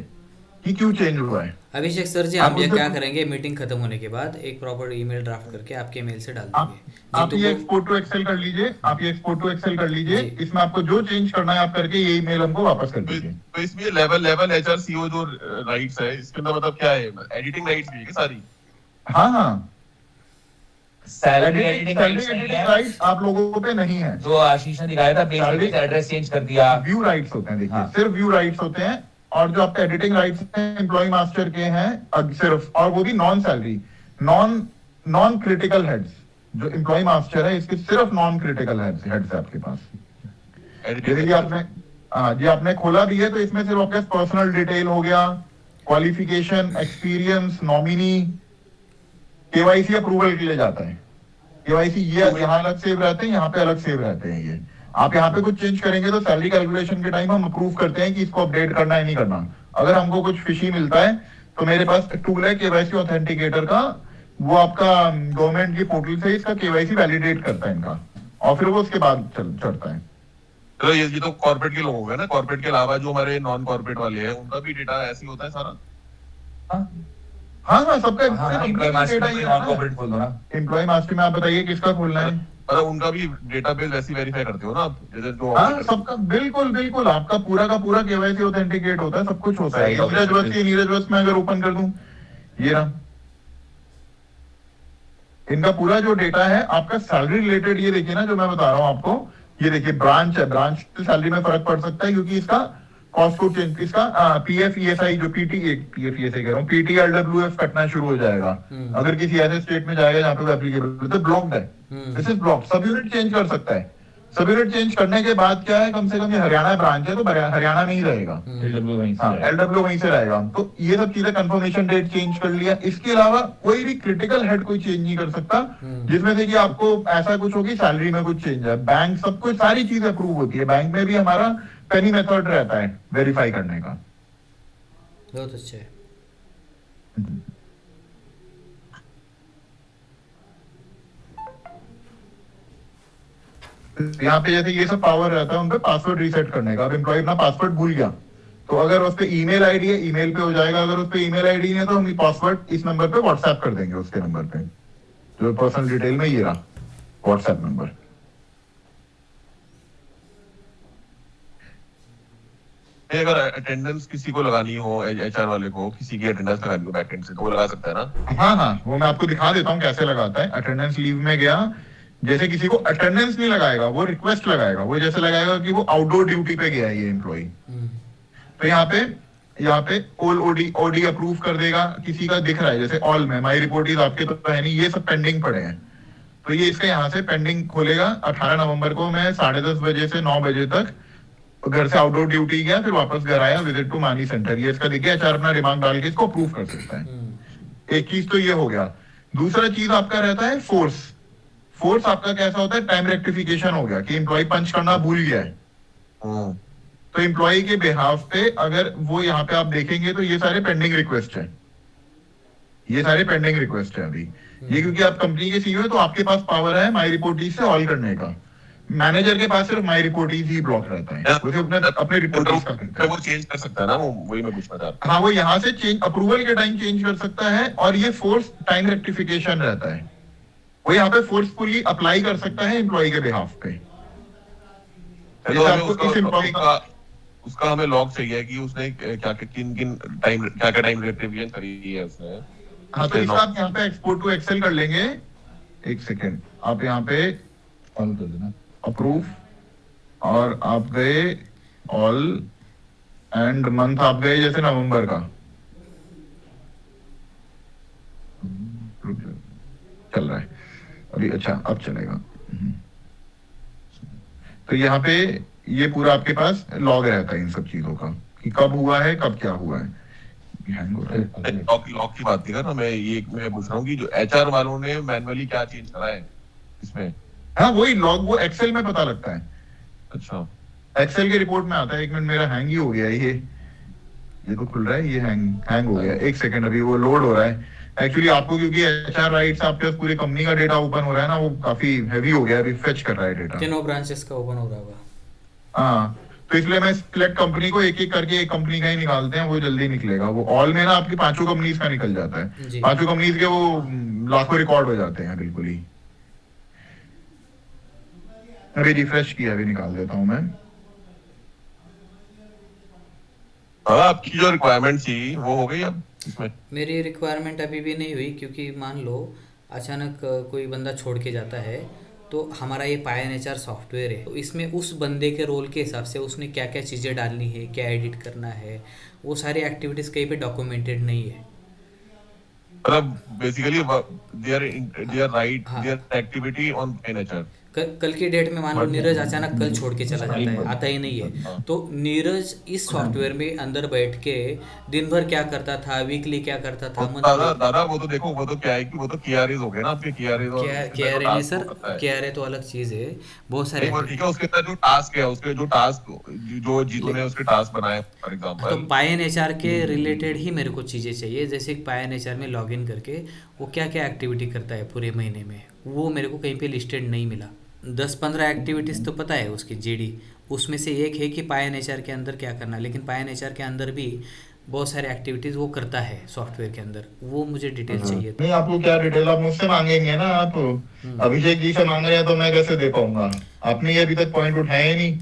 कि क्यों चेंज हुआ है। अभिषेक सर जी, आप हम ये उसे- क्या करेंगे, मीटिंग खत्म होने के बाद एक प्रॉपर ईमेल ड्राफ्ट करके आपके मेल से डाल आप देंगे आप जीतू ये को। एक्सपोर्ट टू एक्सेल कर लीजिए, आप ये एक्सपोर्ट टू एक्सेल कर लीजिए। जी। इसमें आपको जो चेंज करना है आप करके ये ईमेल हमको वापस कर तो दीजिए। तो इसमें लेवल HR CO जो राइट्स है, इसके अंदर मतलब क्या है, एडिटिंग राइट्स भी है क्या सारी? हाँ हाँ, सैलरी एडिटिंग एडिटिंग राइट्स आप लोगों पे नहीं है। जो आशीष ने दिखाया था, बेसिक एड्रेस चेंज कर दिया। व्यू राइट्स होते हैं, देखिए हाँ। सिर्फ व्यू राइट्स होते हैं। और जो आपके एडिटिंग राइट्स हैं एम्प्लॉय मास्टर के हैं सिर्फ, और वो भी non salary, non critical heads. जो एम्प्लॉय मास्टर है इसके सिर्फ नॉन क्रिटिकल हेड्स है आपके पास। जैसे कि आपने, हाँ जी, आपने खोला भी है तो इसमें सिर्फ आपके पर्सनल डिटेल हो गया, qualification, experience, nominee, KYC approval के लिए जाता है। KYC ये यहाँ अलग सेव रहते हैं, यहाँ पे अलग सेव रहते हैं। ये आप यहाँ पे कुछ चेंज करेंगे तो सैलरी कैलकुलेशन के टाइम हम अप्रूव करते हैं कि इसको अपडेट करना है नहीं करना। अगर हमको कुछ फिशी मिलता है तो मेरे पास टूल है KYC ऑथेंटिकेटर का, वो आपका गवर्नमेंट की पोर्टल से इसका KYC वैलिडेट करता है इनका, और फिर वो उसके बाद चढ़ता है। तो ये तो कॉर्पोरेट के लोग हो गए ना, कॉर्पोरेट के अलावा जो हमारे नॉन कॉर्पोरेट वाले हैं उनका भी डेटा ऐसे ही होता है सारा। हाँ हाँ, सबका एम्प्लॉय मास्टर में नॉन कॉर्पोरेट खोल दो ना। एम्प्लॉय मास्टर में आप बताइए किसका खोलना है। मतलब उनका भी डेटाबेस वैसे वेरीफाई करते हो ना आप, जैसे जो हाँ सबका, बिल्कुल बिल्कुल, आपका पूरा का पूरा KYC ऑथेंटिकेट होता है, सब कुछ होता है। सही है। नीरज बस में अगर ओपन कर दूं, ये रहा इनका पूरा जो डेटा है आपका सैलरी रिलेटेड। ये देखिए ना जो मैं बता रहा हूँ आपको, ये देखिए ब्रांच है, ब्रांच से सैलरी में फर्क पड़ सकता है क्योंकि इसका कॉस्ट को चेंज, इसका PF ESI जो PF ESI कह रहा हूँ, PTLWF कटना शुरू हो जाएगा अगर किसी ऐसे स्टेट में जाएगा जहाँ पे वो एप्लीकेबल है, तो ब्लॉक्ड है। This is blocked. सब यूनिट चेंज कर सकता है, सब यूनिट चेंज करने के बाद क्या है, कम से कम ये हरियाणा ब्रांच है तो हरियाणा में ही रहेगा। LW वहीं से हाँ, है। एलडब्ल्यू वहीं से रहेगा। तो ये सब चीजें कंफर्मेशन डेट चेंज कर लिया। इसके अलावा कोई भी क्रिटिकल हेड कोई चेंज नहीं कर सकता, जिसमें से कि आपको ऐसा कुछ हो कि सैलरी में कुछ चेंज है। बैंक सब कुछ सारी चीजें अप्रूव होती है। बैंक में भी हमारा पेनी मेथड रहता है वेरीफाई करने का। बहुत अच्छा है। यहाँ पे जैसे ये सब पावर रहता है उन पे पासवर्ड रीसेट करने का। अब एम्प्लॉय अपना पासवर्ड भूल गया तो अगर उस पे ईमेल आईडी है, ईमेल पे हो जाएगा। अगर उस पे ईमेल आईडी नहीं है तो हम पासवर्ड इस नंबर पे व्हाट्सएप कर देंगे, उसके नंबर पे जो पर्सनल डिटेल में ये रहा व्हाट्सएप नंबर। अगर अटेंडेंस किसी को लगानी हो, एचआर वाले को किसी की अटेंडेंस लगानी हो बैकएंड से, तो वो लगा सकता है ना? हाँ हाँ, वो मैं आपको दिखा देता हूँ कैसे लगाता है। अटेंडेंस लीव में गया, जैसे किसी को अटेंडेंस नहीं लगाएगा, वो रिक्वेस्ट लगाएगा। वो जैसे लगाएगा कि वो आउटडोर ड्यूटी पे गया है ये एम्प्लॉय, तो यहाँ पे ऑल ओडी ओडी अप्रूव कर देगा। किसी का दिख रहा है जैसे ऑल में माई रिपोर्ट इज, आपके तो है नहीं, ये सब पेंडिंग पड़े हैं। तो ये इसका यहाँ से पेंडिंग खोलेगा। 18 नवंबर को मैं 10:30 बजे से 9 बजे तक घर से आउटडोर ड्यूटी गया, फिर वापस घर आया, विजिट टू मानी सेंटर। ये इसका दिखे, एचआर अपना रिमार्क डाल के इसको अप्रूव कर सकता है। एक चीज तो ये हो गया। दूसरा चीज आपका रहता है फोर्स। फोर्स आपका कैसा होता है, टाइम रेक्टिफिकेशन हो गया कि एम्प्लॉय पंच करना भूल गया है, तो एम्प्लॉय के बिहाफ पे अगर वो यहाँ पे आप देखेंगे तो ये सारे पेंडिंग रिक्वेस्ट है। ये सारे पेंडिंग रिक्वेस्ट है अभी। ये क्योंकि आप कंपनी के सीईओ है तो आपके पास पावर है माई रिपोर्ट से ऑल करने का। मैनेजर के पास सिर्फ माई रिपोर्ट ही ब्लॉक रहता है, उसे अपने रिपोर्ट का करता है। वो चेंज कर सकता है ना, वो वही मैं पूछना चाह रहा हाँ, वो यहाँ से चेंज अप्रूवल के टाइम चेंज कर सकता है। और ये फोर्स टाइम रेक्टिफिकेशन रहता है, वो यहाँ पे फोर्सफुली अप्लाई कर सकता है एम्प्लॉय के बिहाफ पे। था। तो हमें उसका हमें लॉग चाहिए कि उसने क्या किन किन टाइम क्या क्या टाइम रेक्टिफिकेशन करी है उसने। हाँ, तो इसका आप यहाँ पे एक्सपोर्ट टू एक्सेल कर लेंगे। एक सेकेंड, आप यहाँ पे ऑल कर देना, अप्रूव, और आप गए ऑल एंड मंथ आप गए जैसे नवंबर का चल रहा है अभी। अच्छा, अब चलेगा। तो यहाँ पे ये पूरा आपके पास लॉग रहता है इन सब चीजों का कि कब हुआ है, कब क्या हुआ है। हैंग हो रहा है। लॉग की बात नहीं कर रहा मैं पूछ रहा हूँ कि जो एचआर वालों ने मैनुअली क्या चेंज करा है इसमें। हाँ, वही लॉग वो एक्सेल में पता लगता है। अच्छा, एक्सेल के रिपोर्ट में आता है। एक मिनट, मेरा हैंग ही हो गया है ये तो खुल रहा है, ये हैंग हो गया। एक सेकंड, अभी वो लोड हो रहा है। एक्चुअली आपको क्योंकि एचआर राइट्स आपके पास पूरी कंपनी का डेटा ओपन हो रहा है ना, वो काफी हैवी हो गया, अभी फेच कर रहा है डेटा। तीनों ब्रांचेस का ओपन हो रहा होगा। हाँ, तो इसलिए मैं सिलेक्ट कंपनी को एक एक करके एक कंपनी का ही निकालते हैं, वो जल्दी निकलेगा। वो ऑल में ना आपकी 5 कंपनीज का निकल जाता है। 5 कंपनीज के वो लाखों रिकॉर्ड हो जाते हैं बिल्कुल ही। अभी रिफ्रेश किया, अभी निकाल देता हूँ मैं। आपकी जो रिक्वायरमेंट थी वो हो गई अब इसमें? मेरी रिक्वायरमेंट अभी भी नहीं हुई, क्योंकि मान लो अचानक कोई बंदा छोड़ के जाता है, तो हमारा ये पायन एचआर सॉफ्टवेयर है, तो इसमें उस बंदे के रोल के हिसाब से उसने क्या क्या चीज़ें डालनी है, क्या एडिट करना है, वो सारी एक्टिविटीज़ कहीं पे डॉक्यूमेंटेड नहीं है। मतलब basically there right there activity on पायन एचआर। कल की डेट में मान लो नीरज अचानक कल छोड़ के चला जाता है, आता ही नहीं है, तो नीरज इस सॉफ्टवेयर में अंदर बैठ के दिन भर क्या करता था, वीकली क्या करता था, दादा वो तो देखो, वो तो क्या है कि वो तो केआरएस हो गए ना आपके। केआरए नहीं सर, केआरए तो अलग चीज है। बहुत सारे ठीक है, उसके अंदर जो टास्क है, उसके जो टास्क जो जीतू ने उसके टास्क बनाए फॉर एग्जांपल, तो पायन एचआर के रिलेटेड ही मेरे को चीज़ें चाहिए। जैसे पायन एचआर में लॉगिन करके वो क्या क्या एक्टिविटी करता है पूरे महीने में, वो मेरे को कहीं पे लिस्टेड नहीं मिला। 10-15 एक्टिविटीज़ तो पता है उसकी जीडी, उसमें से एक है कि पायन एचआर के अंदर क्या करना, लेकिन पायन एचआर के अंदर भी बहुत सारे एक्टिविटीज़ वो करता है सॉफ्टवेयर के अंदर, वो मुझे डिटेल चाहिए। नहीं, आपको क्या डिटेल आप मुझसे मांगेंगे ना, आप अभिषेक जी से मांग रहे हैं तो मैं कैसे दे पाऊंगा? आपने ये अभी तक पॉइंट उठाया ही नहीं।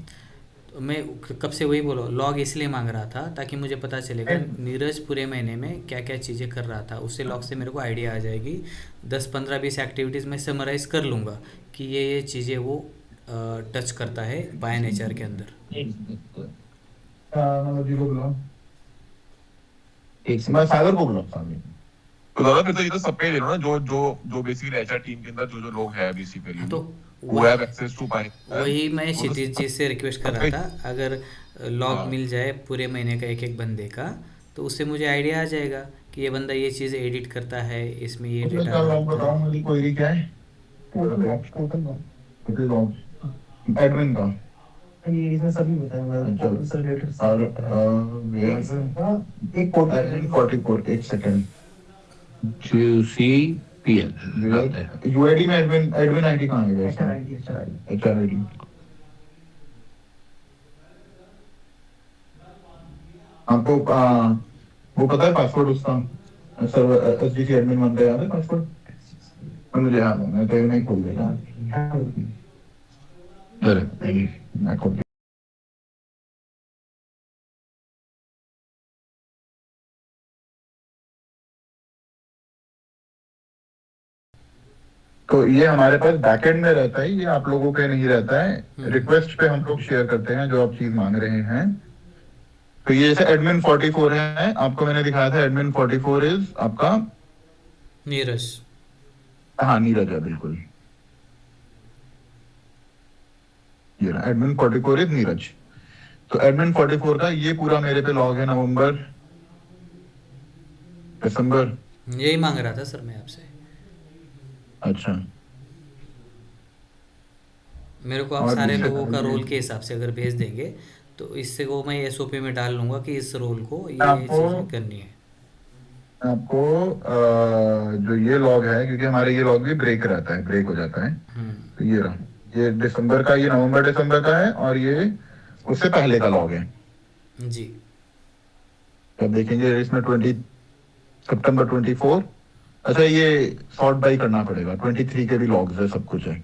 तो मैं कब से वही बोलो, लॉग इसलिए मांग रहा था ताकि मुझे पता चलेगा नीरज पूरे महीने में क्या क्या चीज़ें कर रहा था, उससे लॉग से मेरे को आइडिया आ जाएगी। 10-15-20 एक्टिविटीज़ में समराइज कर लूँगा कि ये चीज़ें वो टच करता है पायन एचआर के अंदर। मैं सागर को बुलाऊं, तो दादा फिर तो ये तो सब पे ले लो ना, जो बेसिकली एचआर टीम के अंदर जो लोग हैं बेसिकली तो who have access to पाए वही मैं वो तो क्षितिज जी से रिक्वेस्ट कर रहा था, अगर लॉग हाँ। मिल जाए पूरे महीने का एक एक बंदे का, तो उससे मुझे आइडिया आ जाएगा कि ये बंदा ये चीज़ एडिट करता है, इसमें ये उसमें डेटा क्या लॉग बताओ मुझे, क्वेरी क्या है? लॉग एडमिन का ये इसमें सभी बताया अच्छा। रिलेटेड और एक कोड 44 एक सेकंड QCPL यूआईडी में एडमिन आईडी कहाँ है? एचआर आईडी एचआर आईडी आपको वो पता है पासवर्ड उसका? सर्वर एसडीसी एडमिन वन का याद है पासवर्ड? मुझे याद है, मैं तो नहीं खोल देगा। मैं खोल तो ये हमारे पास बैकएंड में रहता है, ये आप लोगों पे नहीं रहता है। रिक्वेस्ट पे हम लोग शेयर करते हैं जो आप चीज मांग रहे हैं। तो ये जैसे एडमिन 44 है, आपको मैंने दिखाया था एडमिन 44 इज आपका नीरज। हाँ नीरज है बिल्कुल, ये रहा एडमिन 44 इज नीरज। तो एडमिन 44 का ये पूरा मेरे पे लॉग है, नवंबर दिसंबर। यही मांग रहा था सर मैं आपसे। अच्छा मेरे को आप और सारे दूसरे लोगों का ये- रोल के हिसाब से अगर भेज देंगे तो इससे वो मैं एसओपी में डाल लूंगा कि इस रोल को ये आपको- चीज़ें करनी है। आपको जो ये लॉग है, क्योंकि हमारे ये लॉग भी ब्रेक रहता है, ब्रेक हो जाता है। तो ये रहा, ये दिसंबर का, ये नवंबर दिसंबर का है, और ये उससे पहले का लॉग है। जी अब देखेंगे इसमें 20 सितंबर 24। अच्छा ये सॉर्ट बाई करना पड़ेगा, 23 के भी लॉग्स है, सब कुछ है।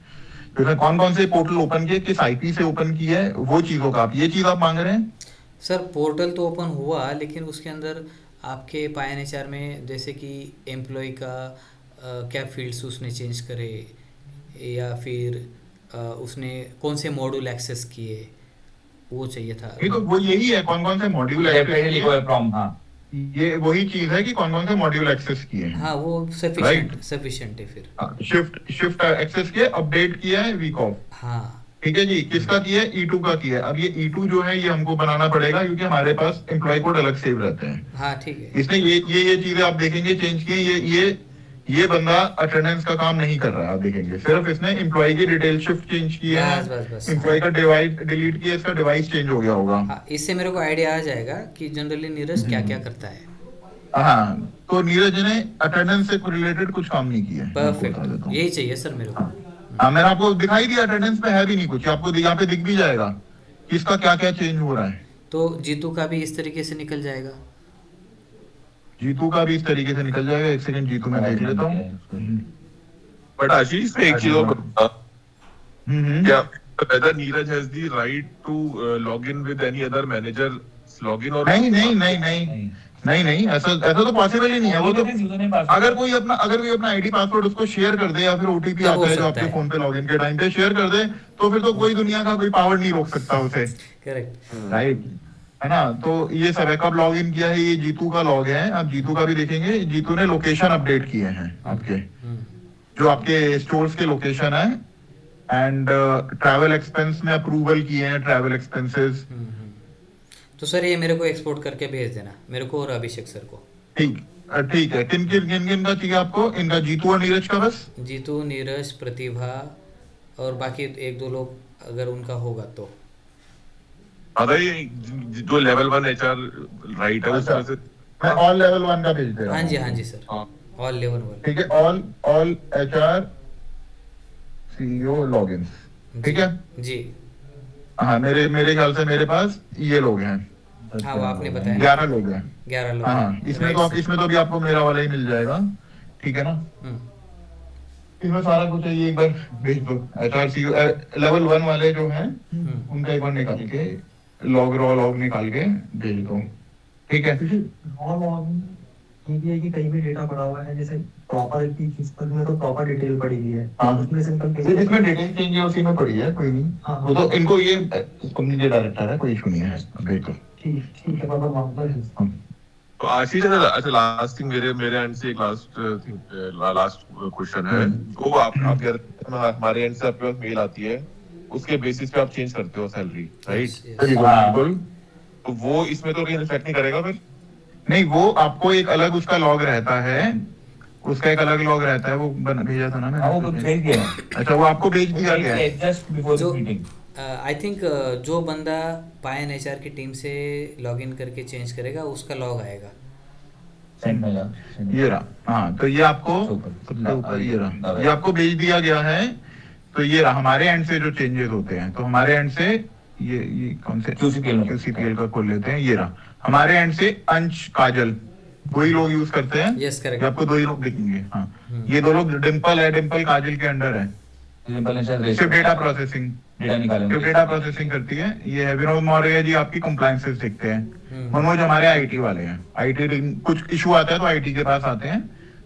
तो इसमें कौन कौन से पोर्टल ओपन किए, किस आईपी से ओपन किया है, वो चीजों का ये चीज आप मांग रहे हैं। सर पोर्टल तो ओपन हुआ, लेकिन उसके अंदर आपके पायन एचआर में जैसे कि एम्प्लॉय का क्या फील्ड्स उसने चेंज करे, या फिर उसने कौन से मॉड्यूल एक्सेस किए, वो चाहिए था। ये तो वो यही है, कौन कौन से मॉड्यूल डेफिनेटली कोई प्रॉब्लम। हाँ ये वही चीज है कि कौन कौन से मॉड्यूल एक्सेस किए हैं। हाँ वो सफिशिएंट है फिर। शिफ्ट एक्सेस किया, अपडेट किया है वीक ऑफ। हाँ ठीक है जी, किसका किया है? E2 का किया है। अब ये E2 जो है ये हमको बनाना पड़ेगा, क्योंकि हमारे पास एम्प्लॉय कोड अलग सेव रहते हैं। हाँ ठीक है। इसमें ये चीजें आप देखेंगे चेंज की। ये बंदा अटेंडेंस का काम नहीं कर रहा है, आप देखेंगे सिर्फ इसने एम्प्लॉय की डिटेल शिफ्ट चेंज की है, बस। एम्प्लॉय का डिवाइस डिलीट किया, इसका डिवाइस चेंज हो गया होगा। हाँ इससे मेरे को आइडिया आ जाएगा कि जनरली नीरज क्या क्या करता है। हाँ तो नीरज ने अटेंडेंस से रिलेटेड कुछ काम नहीं किया है। मैं आपको बता देता परफेक्ट, हूँ। यही चाहिए सर मेरे को। हाँ मैंने आपको दिखाई दिया, अटेंडेंस पे है भी नहीं कुछ, आपको यहाँ पे दिख भी जाएगा कि इसका क्या क्या चेंज हो रहा है। तो जीतू का भी इस तरीके से निकल जाएगा। जीतू का भी इस तरीके से निकल जाएगा। एक सेकंड जीतू मैं देख लेता हूँ। बट आशीष मैं एक चीज और बताऊं, क्या whether Neeraj has the right to log in with any other manager login or नहीं, ऐसा तो पॉसिबल ही नहीं है। वो तो अगर कोई अपना आईडी पासवर्ड उसको शेयर कर दे, या फिर ओटीपी तब हो आता है जो सकता आपके है। फोन पे लॉगिन के टाइम पे शेयर कर दे, तो फिर तो कोई दुनिया का कोई पावर नहीं रोक सकता उसे, करेक्ट। राइट है ना। तो ये सब है, कब लॉग इन किया है, ये जीतू का लॉग है। आप जीतू का भी देखेंगे, जीतू ने लोकेशन अपडेट किए हैं आपके, जो आपके स्टोर्स के लोकेशन है, एंड ट्रैवल एक्सपेंस में अप्रूवल किए हैं, ट्रैवल एक्सपेंसेस। तो सर ये मेरे को एक्सपोर्ट करके भेज देना, मेरे को और अभिषेक सर को। ठीक है। किन किन का चाहिए आपको? इनका जीतू और नीरज का बस? जीतू, नीरज, प्रतिभा और बाकी एक दो लोग अगर उनका होगा तो। अगर ये जो लेवल 1 एचआर राइट है अच्छा। उसमें से मैं ऑल लेवल 1 का भेज दे रहा हूँ। हाँ जी सर, हाँ ऑल लेवल 1। ठीक है, ऑल एचआर सीईओ लॉगिन। ठीक है जी हाँ, मेरे ख्याल से मेरे पास ये लोग हैं, हाँ, वो आपने बताया 11 लोग हैं। 11 लोग। हाँ इसमें तो भी आपको मेरा वाला ही मिल जाएगा, ठीक है ना। इसमें सारा कुछ है, ये एक बार भेज दो। एचआर सीईओ लेवल 1 वाले जो हैं उनका एक बार निकाल के लॉग निकाल के भेज दो, ठीक है। ये है कि कहीं भी डेटा पड़ा हुआ है, जैसे प्रॉपर पुस्तक में तो प्रॉपर डिटेल पड़ी हुई है। हाँ। उसमें सिंपल इसमें डिटेल चेंज है, उसी में पड़ी है, कोई नहीं। हाँ। वो तो इनको ये कम्युनिटी डायरेक्टर है, कोई इशू नहीं है, भेज दो। ठीक है, बाबा मामला है। तो आशीष, अच्छा लास्ट थिंग मेरे मेरे एंड से एक लास्ट क्वेश्चन है। तो आप हमारे एंड से आपके पास मेल आती है, उसके बेसिस पे आप चेंज करते हो सैलरी, राइट? Yes, yes. बिल्कुल। तो वो इसमें तो कहीं इफेक्ट नहीं करेगा फिर? नहीं, वो आपको एक अलग उसका लॉग रहता है, उसका एक अलग लॉग रहता है, वो भेजा था ना हाँ, वो मैंने। भेज दिया अच्छा, वो आपको भेज दिया गया है। जस्ट बिफोर जो द मीटिंग। आई थिंक जो बंदा पायन एचआर की टीम से लॉगिन करके चेंज करेगा उसका लॉग आएगा। सेंड में जा, send ये रहा, हाँ, तो ये आपको सबसे ऊपर ये रहा, ये आपको भेज दिया गया है। तो ये रहा हमारे एंड से जो चेंजेस होते हैं, तो हमारे एंड से ये कौन से QCPL का खोल लेते हैं। ये रहा हमारे एंड से अंश काजल, वही लोग यूज करते हैं। Yes, correct. ये आपको दो ही लोग दिखेंगे। हाँ, ये दो लोग डिम्पल है, डिम्पल काजल के अंडर है। सिर्फ डेटा प्रोसेसिंग, डेटा निकालेंगे। सिर्फ डेटा प्रोसेसिंग करती है। ये है विनोद मौर्य जी, आपकी कंप्लायंसेस देखते हैं। मनोज हमारे आईटी वाले हैं, आईटी कुछ इशू आता है तो आईटी के पास आते हैं,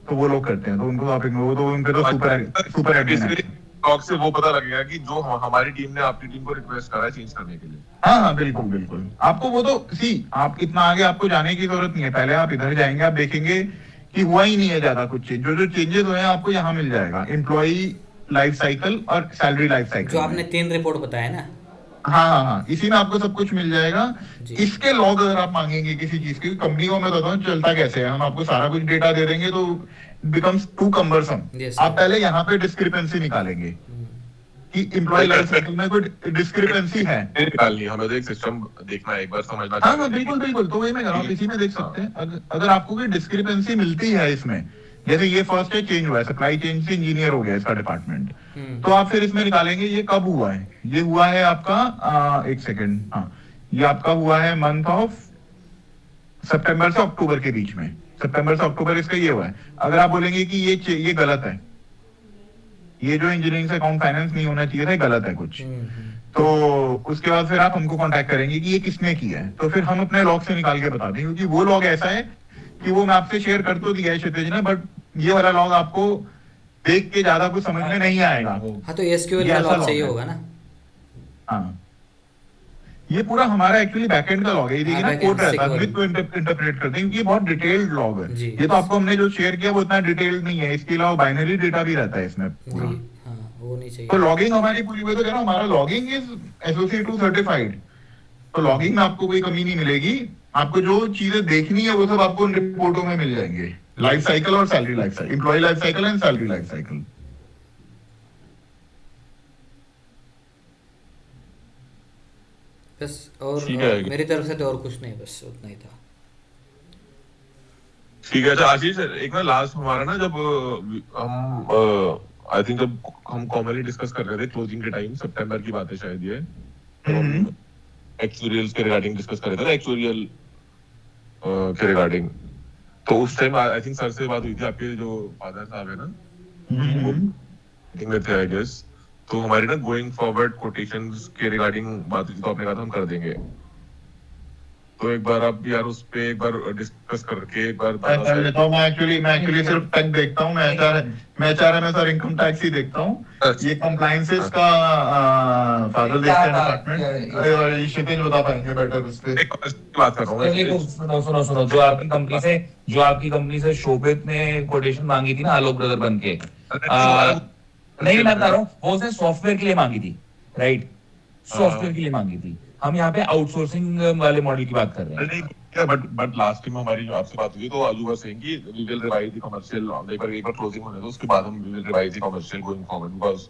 तो वो लोग करते हैं। तो उनको आप वो तो उनके तो सुपर एडमिन है। टॉक से वो पता लगेगा कि जो हमारी टीम ने आपकी टीम को रिक्वेस्ट करा है चेंज करने के लिए। हाँ हाँ, बिल्कुल बिल्कुल। आपको वो तो आप इतना आगे आपको जाने की जरूरत नहीं है। पहले आप इधर जाएंगे, आप देखेंगे कि हुआ ही नहीं है ज्यादा कुछ चेंज। जो चेंजेस हुए हैं आपको यहाँ मिल जाएगा, एम्प्लॉई लाइफ साइकिल और सैलरी लाइफ साइकिल, जो आपने 3 रिपोर्ट बताया ना। हाँ हाँ हाँ, इसी में आपको सब कुछ मिल जाएगा। जी। इसके लॉग अगर आप मांगेंगे किसी चीज की, कंपनी को मैं बताता हूँ चलता कैसे है, हम आपको सारा कुछ डेटा दे देंगे तो बिकम्स टू कम्बरसम। Yes, आप sir. पहले यहाँ पे डिस्क्रिपेंसी निकालेंगे कि एम्प्लॉय लाइफ साइकिल में कोई डिस्क्रिपेंसी है। निकालनी है, हमें तो एक सिस्टम देखना है, एक बार समझना हाँ हाँ, बिल्कुल बिल्कुल। तो वही मैं कह रहा हूँ, इसी में देख सकते हैं। अगर आपको कोई डिस्क्रिपेंसी मिलती है इसमें, जैसे ये फर्स्ट है चेंज हुआ है, सप्लाई चेन से इंजीनियर हो गया इसका डिपार्टमेंट, तो आप फिर इसमें निकालेंगे ये कब हुआ है। ये हुआ है आपका एक सेकेंड, हाँ, ये आपका हुआ है मंथ ऑफ सितंबर से अक्टूबर के बीच में। सितंबर से अक्टूबर इसका ये हुआ है। अगर आप बोलेंगे कि ये गलत है, ये जो इंजीनियरिंग से अकाउंट फाइनेंस नहीं होना चाहिए था, गलत है कुछ, तो उसके बाद फिर आप हमको कांटेक्ट करेंगे कि ये किसने किया है। तो फिर हम अपने लॉग से निकाल के बता दें, क्योंकि वो लॉग ऐसा है कि वो मैं आपसे शेयर कर तो दिया है क्षितिज ने, बट ये वाला लॉग आपको देख के ज्यादा कुछ समझ में नहीं आएगा। हाँ, तो एसक्यूएल का लॉग चाहिए होगा ना। हाँ, ये पूरा हमारा एक्चुअली बैकएंड का लॉग है। ये देखिए ना, कोड रहता है, विद को इंटरप्रेट करते हैं, क्योंकि ये बहुत डिटेल्ड लॉग है। जी। ये तो आपको हमने जो शेयर किया वो इतना डिटेल्ड नहीं है, इसके अलावा बाइनरी डेटा भी रहता है इसमें पूरा। जी, हाँ, वो नहीं चाहिए। तो लॉगिंग हमारी पूरी, मैं तो कह रहा हूँ हमारा लॉगिंग इज एसओसी 2 सर्टिफाइड। तो लॉगिंग में आपको कोई कमी नहीं मिलेगी। आपको जो चीजें देखनी है वो सब आपको उन रिपोर्टों में मिल जाएंगे, लाइफ साइकिल और salary life cycle, employee life cycle and salary life cycle. बस, और ठीक है। मेरी तरफ से तो और कुछ नहीं, बस उतना ही था। ठीक है। अच्छा आशीष, एक ना लास्ट हमारा ना, जब हम आई थिंक जब हम कॉमनली डिस्कस कर रहे थे क्लोजिंग के टाइम, सितंबर की बात है शायद ये, एक्चुअरियल्स के रिगार्डिंग डिस्कस कर रहे थे ना, एक्चुअरियल के रिगार्डिंग। तो उस टाइम आई थिंक सर से बात हुई थी, आपके जो फादर साहब है ना, वो मीटिंग में थे आई गेस। तो हमारी ना गोइंग फॉरवर्ड कोटेशंस के रिगार्डिंग बात हुई थी, तो आपने कहा था हम कर देंगे। तो एक बार आप यार उस पे एक बार डिस्कस करके एक बार मैं कर लेता हूँ। मैं एक्चुअली सिर्फ टैक्स देखता हूँ। मैं एचआर में सर इनकम टैक्स ही देखता हूँ। ये कंप्लायंसेस का फादर देखते हैं डिपार्टमेंट, और ये क्षितिज बता पाएंगे बेटर उस पे। एक बात कर रहा हूँ। सुनो, जो आपकी कंपनी से शोभित ने कोटेशन मांगी थी ना, आलोक ब्रदर बन के, नहीं मैं बता रहा हूँ, वो उसने सॉफ्टवेयर के लिए मांगी थी, राइट? सॉफ्टवेयर के लिए मांगी थी। हम यहाँ पे आउटसोर्सिंग वाले मॉडल की बात कर रहे हैं। बट लास्ट टाइम हमारी जो आपसे बात हुई, तो आजू वर सेइंग कि we will revise the commercial, एक बार क्लोजिंग होने दो, उसके बाद हम we will revise the commercial going forward, because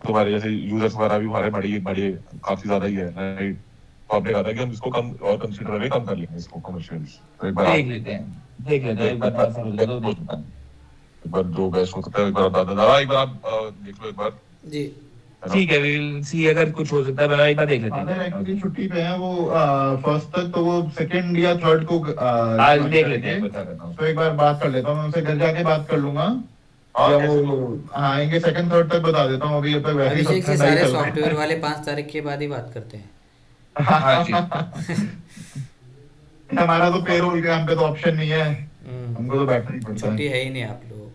तुम्हारे जैसे यूजर्स वगैरह भी हमारे बड़े काफी ज्यादा ही है, राइट? तो आपने कहा था कि हम इसको कम और कंसीडर करके कम कर लेंगे इसको कमर्शियल्स। तो एक बार देख लेते हैं एक बार बात कर लो, तो देखता हूं। एक बार जो बेस्ट हो सकता है, एक बार दादा एक बार आप देख लो एक बार। जी, ठीक है, वी विल सी, अगर कुछ हो सकता है बना, एक बार देख लेते फादर हैं। एक्चुअली छुट्टी पे है वो, फर्स्ट तक, तो वो सेकंड या थर्ड को आज देख लेते हैं, बता देता हूं। तो एक बार बात कर लेता हूँ, मैं उनसे घर जाके बात कर लूंगा। या वो आएंगे सेकंड थर्ड तक बता देता हूँ। अभी अब तक वैसे ही अभिषेक सब से ठंडा ही सारे चल रहा है। सॉफ्टवेयर वाले 5 तारीख के बाद ही बात करते हैं। हाँ जी। हमारा तो पेरोल के, हम पे तो ऑप्शन नहीं है, हमको तो बैठना ही पड़ता छुट्टी है। है ही नहीं आप लोगों को।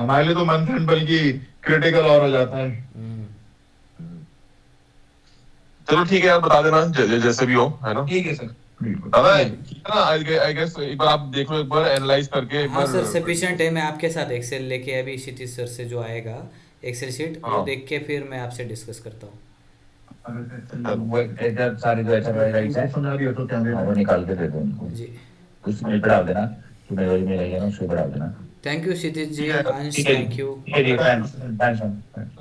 हमारे लिए तो मंथ एंड बल्कि क्रिटिकल और हो जाता है। चलो ठीक है यार, बता देना जैसे भी हो, है ना? ठीक है सर। बिल्कुल दादा ना आई गेस एक बार आप देख लो, एक बार एनालाइज करके एक हाँ बार। सर सफिशिएंट है, मैं आपके साथ एक्सेल लेके अभी क्षितिज सर से जो आएगा एक्सेल शीट वो हाँ। देख के फिर मैं आपसे डिस्कस करता हूँ। वो इधर सारे जो ऐसा राइट है सुना भी हो तो क्या वो निकाल के दे दो उनको, जी उस मेल पे डाल देना, जो मेरे में रहेगा ना उसको डाल देना। थैंक यू क्षितिज जी, ठीक है, अंश ठीक है थैंक यू। ठीक है, थैंक्स थैंक्स।